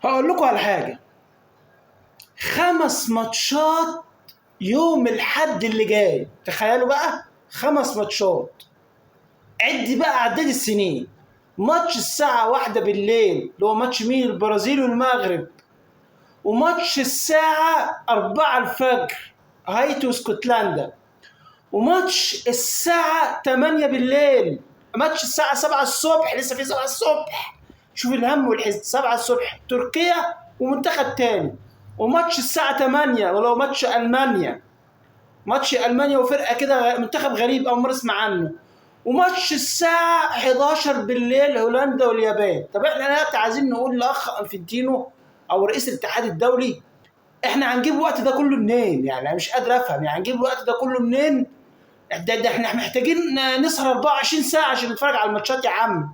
هقول لكم على حاجة. 5 ماتشات يوم الحد اللي جاي، تخيلوا بقى 5 ماتشات. عد بقى عداد السنين. ماتش الساعة 1 بالليل اللي هو ماتش مين؟ البرازيل والمغرب. وماتش الساعة 4 الفجر هايتي واسكتلندا. وماتش الساعة 8 بالليل، ماتش الساعة 7 الصبح، لسه في 7 الصبح. شوف الهم والحزن، 7 الصبح تركيا ومنتخب تاني. وماتش الساعة 8 ولو ماتش ألمانيا، ماتش ألمانيا وفرقة كده منتخب غريب أول مرة أسمع عنه. وماتش الساعة 11 بالليل هولندا واليابان. طب احنا دلوقتي عايزين نقول لأخ انفنتينو أو رئيس الاتحاد الدولي، احنا هنجيب الوقت ده كله منين؟ يعني أنا مش قادر أفهم، يعني هنجيب الوقت ده كله منين؟ ده احنا محتاجين نسهر 24 ساعة عشان نتفرج على الماتشات يا عم.